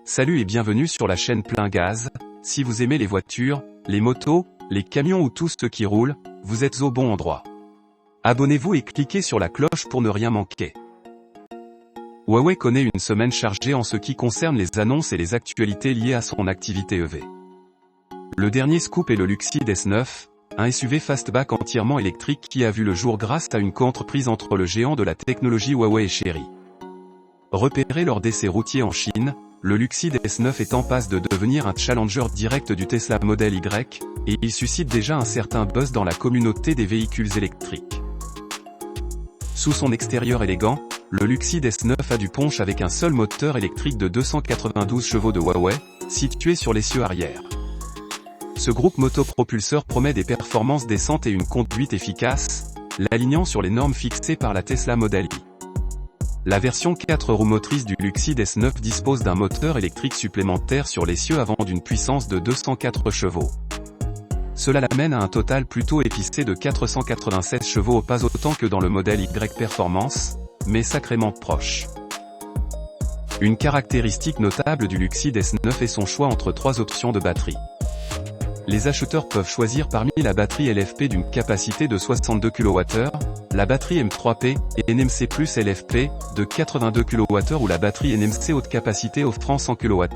Salut et bienvenue sur la chaîne Plein Gaz. Si vous aimez les voitures, les motos, les camions ou tout ce qui roule, vous êtes au bon endroit. Abonnez-vous et cliquez sur la cloche pour ne rien manquer. Huawei connaît une semaine chargée en ce qui concerne les annonces et les actualités liées à son activité EV. Le dernier scoop est le Luxeed S9, un SUV fastback entièrement électrique qui a vu le jour grâce à une coentreprise entre le géant de la technologie Huawei et Chery. Repéré lors d'essais routiers en Chine, le Luxeed S9 est en passe de devenir un challenger direct du Tesla Model Y, et il suscite déjà un certain buzz dans la communauté des véhicules électriques. Sous son extérieur élégant, le Luxeed S9 a du punch avec un seul moteur électrique de 292 chevaux de Huawei, situé sur l'essieu arrière. Ce groupe motopropulseur promet des performances décentes et une conduite efficace, l'alignant sur les normes fixées par la Tesla Model Y. La version 4 roues motrices du Luxeed S9 dispose d'un moteur électrique supplémentaire sur l'essieu avant d'une puissance de 204 chevaux. Cela l'amène à un total plutôt épicé de 487 chevaux, pas autant que dans le modèle Y Performance, mais sacrément proche. Une caractéristique notable du Luxeed S9 est son choix entre 3 options de batterie. Les acheteurs peuvent choisir parmi la batterie LFP d'une capacité de 62 kWh, la batterie M3P et NMC plus LFP de 82 kWh ou la batterie NMC haute capacité offrant 100 kWh.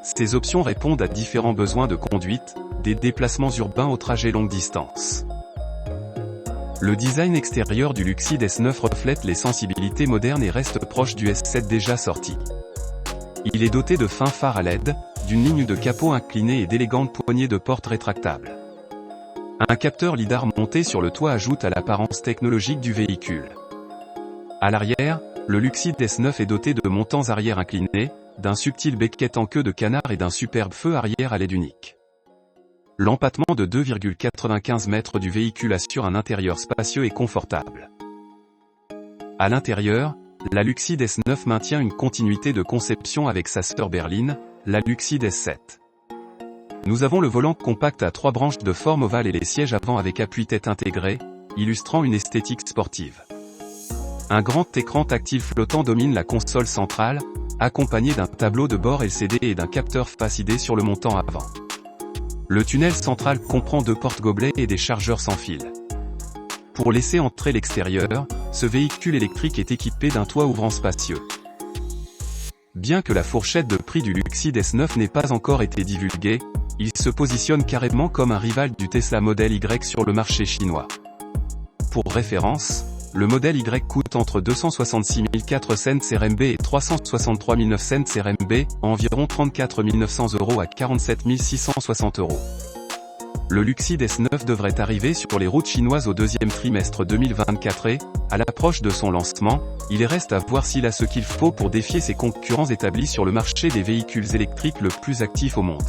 Ces options répondent à différents besoins de conduite, des déplacements urbains aux trajets longue distance. Le design extérieur du Luxeed S9 reflète les sensibilités modernes et reste proche du S7 déjà sorti. Il est doté de fins phares à LED, d'une ligne de capot inclinée et d'élégantes poignées de porte rétractables. Un capteur lidar monté sur le toit ajoute à l'apparence technologique du véhicule. À l'arrière, le Luxeed S9 est doté de montants arrière inclinés, d'un subtil becquet en queue de canard et d'un superbe feu arrière à LED unique. L'empattement de 2,95 mètres du véhicule assure un intérieur spacieux et confortable. À l'intérieur, la Luxeed S9 maintient une continuité de conception avec sa sœur berline, la Luxeed S7. Nous avons le volant compact à 3 branches de forme ovale et les sièges avant avec appui-tête intégré, illustrant une esthétique sportive. Un grand écran tactile flottant domine la console centrale, accompagné d'un tableau de bord LCD et d'un capteur Face ID sur le montant avant. Le tunnel central comprend 2 porte-gobelets et des chargeurs sans fil. Pour laisser entrer l'extérieur, ce véhicule électrique est équipé d'un toit ouvrant spacieux. Bien que la fourchette de prix du Luxeed S9 n'ait pas encore été divulguée, il se positionne carrément comme un rival du Tesla Model Y sur le marché chinois. Pour référence, le Model Y coûte entre 266 400 RMB et 363 900 RMB, environ 34 900 € à 47 660 €. Le Luxeed S9 devrait arriver sur les routes chinoises au deuxième trimestre 2024 et, à l'approche de son lancement, il reste à voir s'il a ce qu'il faut pour défier ses concurrents établis sur le marché des véhicules électriques le plus actif au monde.